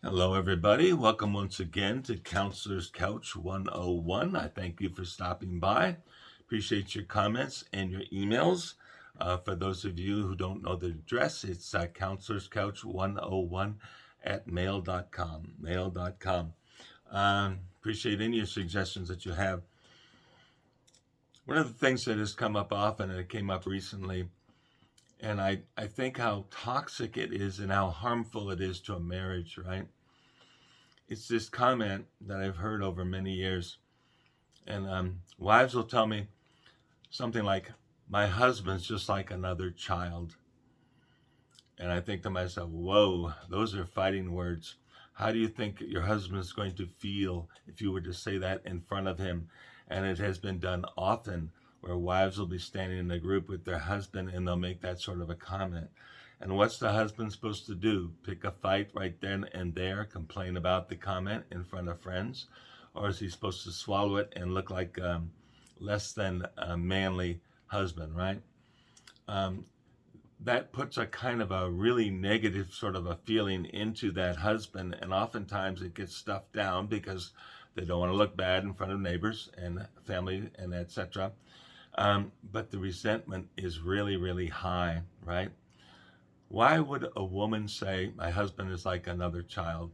Hello, everybody. Welcome once again to Counselor's Couch 101. I thank you for stopping by. Appreciate your comments and your emails. For those of you who don't know the address, it's Counselor's Couch 101 at mail.com. Mail.com. Appreciate any of your suggestions that you have. One of the things that has come up often, and it came up recently, and I think how toxic it is and how harmful it is to a marriage, right? It's this comment that I've heard over many years, and wives will tell me something like, "My husband's just like another child," and I think to myself, "Whoa, those are fighting words. How do you think your husband's going to feel if you were to say that in front of him?" And it has been done often, where wives will be standing in a group with their husband and they'll make that sort of a comment. And what's the husband supposed to do? Pick a fight right then and there, complain about the comment in front of friends? Or is he supposed to swallow it and look like less than a manly husband, right? Um, that puts a kind of a really negative sort of a feeling into that husband, and oftentimes it gets stuffed down because they don't want to look bad in front of neighbors and family and etc. But the resentment is really, really high, right? Why would a woman say, "My husband is like another child"?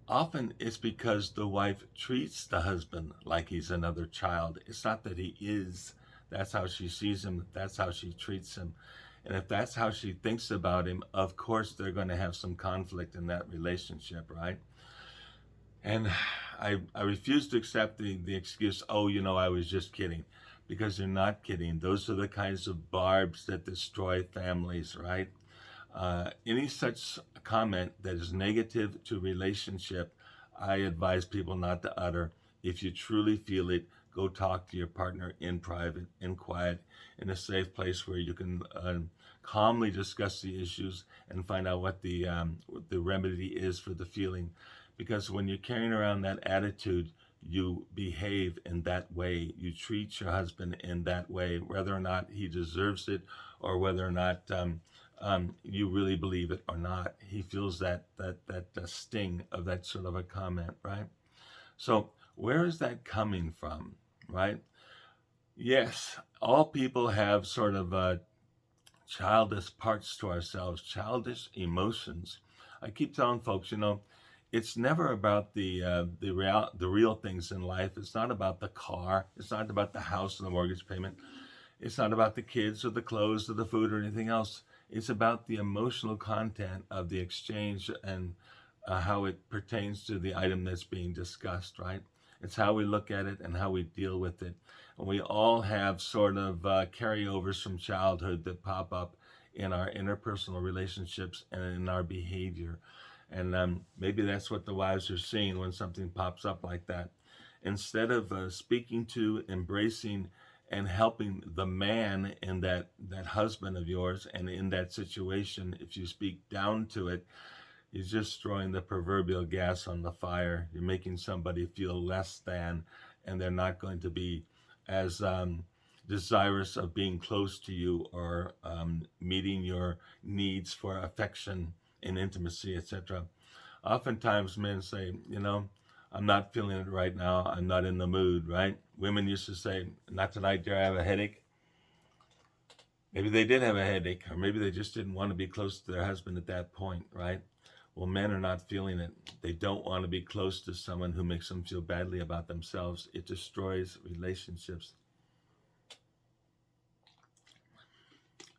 Often it's because the wife treats the husband like he's another child. It's not that he is. That's how she sees him. That's how she treats him. And if that's how she thinks about him, of course they're going to have some conflict in that relationship, right? And I refuse to accept the excuse, "Oh, I was just kidding," because they're not kidding. Those are the kinds of barbs that destroy families, right? Any such comment that is negative to relationship, I advise people not to utter. If you truly feel it, go talk to your partner in private, in quiet, in a safe place where you can calmly discuss the issues and find out what the remedy is for the feeling. Because when you're carrying around that attitude, you behave in that way. You treat your husband in that way, whether or not he deserves it or whether or not you really believe it or not. He feels that sting of that sort of a comment, right? So where is that coming from, right? Yes, all people have sort of childish parts to ourselves, childish emotions. I keep telling folks, it's never about the real things in life. It's not about the car. It's not about the house and the mortgage payment. It's not about the kids or the clothes or the food or anything else. It's about the emotional content of the exchange and how it pertains to the item that's being discussed, right? It's how we look at it and how we deal with it. And we all have sort of carryovers from childhood that pop up in our interpersonal relationships and in our behavior. And maybe that's what the wives are seeing when something pops up like that. Instead of speaking to, embracing, and helping the man in that husband of yours and in that situation, if you speak down to it, you're just throwing the proverbial gas on the fire. You're making somebody feel less than, and they're not going to be as desirous of being close to you or meeting your needs for affection and intimacy, etc. Oftentimes men say, "I'm not feeling it right now. I'm not in the mood," right? Women used to say, "Not tonight, dear, I have a headache." Maybe they did have a headache, or maybe they just didn't want to be close to their husband at that point, right? Well, men are not feeling it. They don't want to be close to someone who makes them feel badly about themselves. It destroys relationships.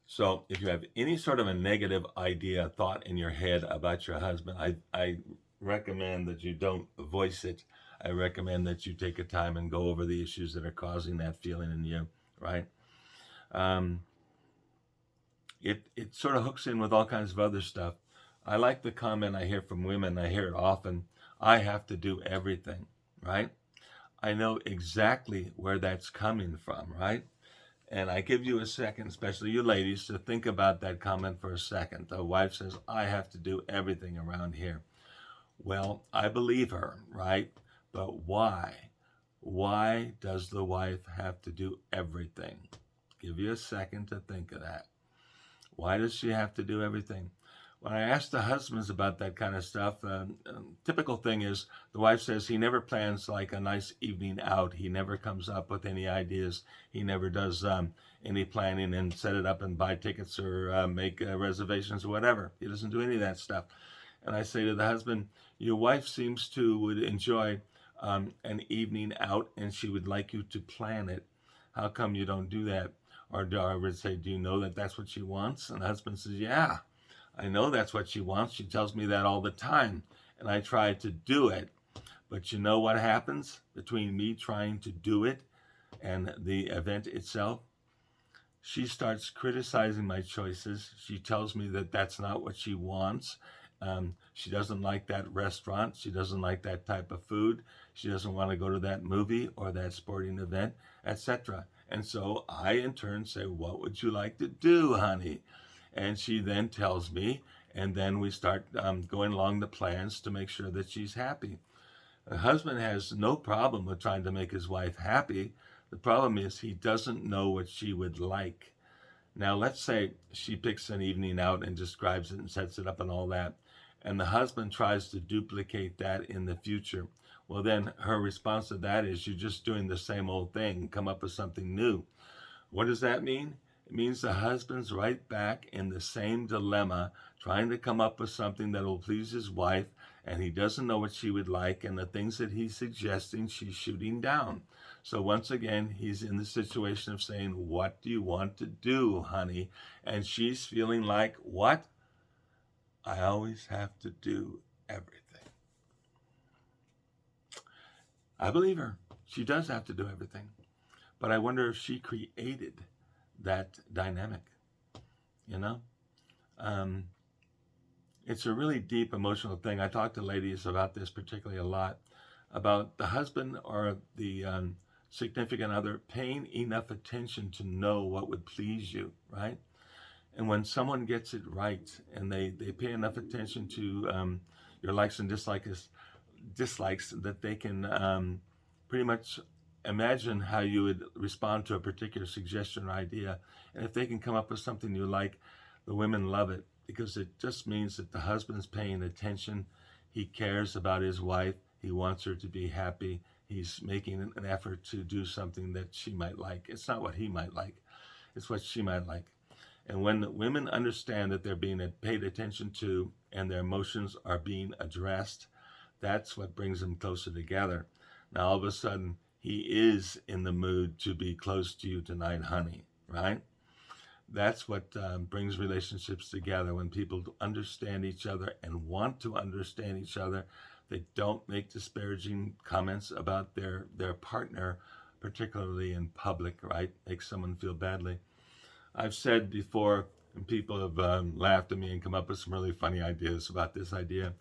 So if you have any sort of a negative idea, thought in your head about your husband, I recommend that you don't voice it. I recommend that you take a time and go over the issues that are causing that feeling in you, right? Um, it sort of hooks in with all kinds of other stuff. I like the comment I hear from women. I hear it often. "I have to do everything," right? I know exactly where that's coming from, right? And I give you a second, especially you ladies, to think about that comment for a second. The wife says, "I have to do everything around here." Well, I believe her, right? But why? Why does the wife have to do everything? Give you a second to think of that. Why does she have to do everything? when I ask the husbands about that kind of stuff, typical thing is the wife says he never plans like a nice evening out. He never comes up with any ideas. He never does any planning and set it up and buy tickets or make reservations or whatever. He doesn't do any of that stuff. And I say to the husband, your wife seems to would enjoy an evening out and she would like you to plan it. How come you don't do that? Or I would say, do you know that that's what she wants? And the husband says, yeah, I know that's what she wants. She tells me that all the time. And I try to do it. But you know what happens between me trying to do it and the event itself? She starts criticizing my choices. She tells me that that's not what she wants. She doesn't like that restaurant. She doesn't like that type of food. She doesn't want to go to that movie or that sporting event, etc. And so I, in turn, say, what would you like to do, honey? And she then tells me, and then we start going along the plans to make sure that she's happy. The husband has no problem with trying to make his wife happy. The problem is he doesn't know what she would like. Now, let's say she picks an evening out and describes it and sets it up and all that, and the husband tries to duplicate that in the future. Well, then her response to that is, you're just doing the same old thing. Come up with something new. What does that mean? It means the husband's right back in the same dilemma, trying to come up with something that will please his wife, and he doesn't know what she would like, and the things that he's suggesting, she's shooting down. So once again, he's in the situation of saying, what do you want to do, honey? And she's feeling like, what? I always have to do everything. I believe her. She does have to do everything. But I wonder if she created that dynamic, you know? It's a really deep emotional thing. I talk to ladies about this particularly a lot, about the husband or the significant other paying enough attention to know what would please you, right? And when someone gets it right and they pay enough attention to your likes and dislikes that they can pretty much imagine how you would respond to a particular suggestion or idea. And if they can come up with something you like, the women love it, because it just means that the husband's paying attention. He cares about his wife. He wants her to be happy. He's making an effort to do something that she might like. It's not what he might like. It's what she might like. And when women understand that they're being paid attention to and their emotions are being addressed, that's what brings them closer together. Now, all of a sudden, he is in the mood to be close to you tonight, honey, right? That's what brings relationships together, when people understand each other and want to understand each other. They don't make disparaging comments about their partner, particularly in public, right? Make someone feel badly. I've said before, and people have laughed at me and come up with some really funny ideas about this idea,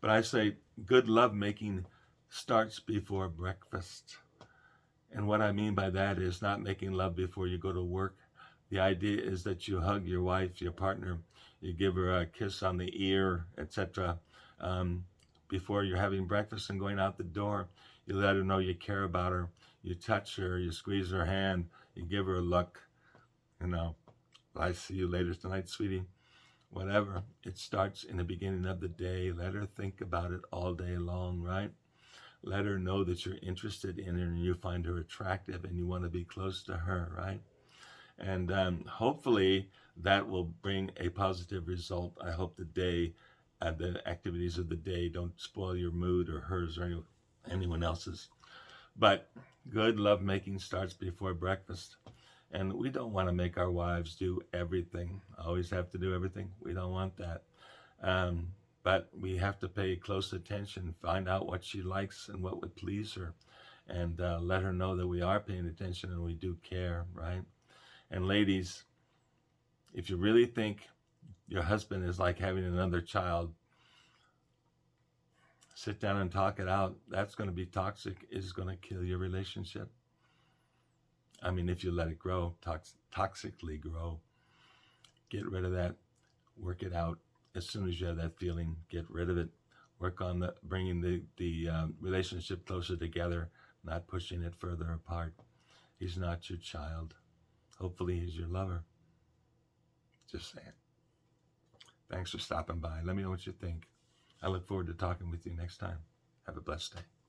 but I say good lovemaking starts before breakfast. And what I mean by that is not making love before you go to work. The idea is that you hug your wife, your partner, you give her a kiss on the ear, etc. Before you're having breakfast and going out the door. You let her know you care about her. You touch her, you squeeze her hand, you give her a look. You know, I see you later tonight, sweetie. Whatever. It starts in the beginning of the day. Let her think about it all day long, right? Let her know that you're interested in her and you find her attractive and you want to be close to her, right? And hopefully that will bring a positive result. I hope the activities of the day don't spoil your mood or hers or anyone else's. But good lovemaking starts before breakfast. And we don't want to make our wives do everything. Always have to do everything. We don't want that. But we have to pay close attention, find out what she likes and what would please her, and let her know that we are paying attention and we do care, right? And ladies, if you really think your husband is like having another child, sit down and talk it out. That's going to be toxic. It's going to kill your relationship. I mean, if you let it grow, toxically grow, get rid of that, work it out. As soon as you have that feeling, get rid of it. Work on bringing the relationship closer together, not pushing it further apart. He's not your child. Hopefully he's your lover. Just saying. Thanks for stopping by. Let me know what you think. I look forward to talking with you next time. Have a blessed day.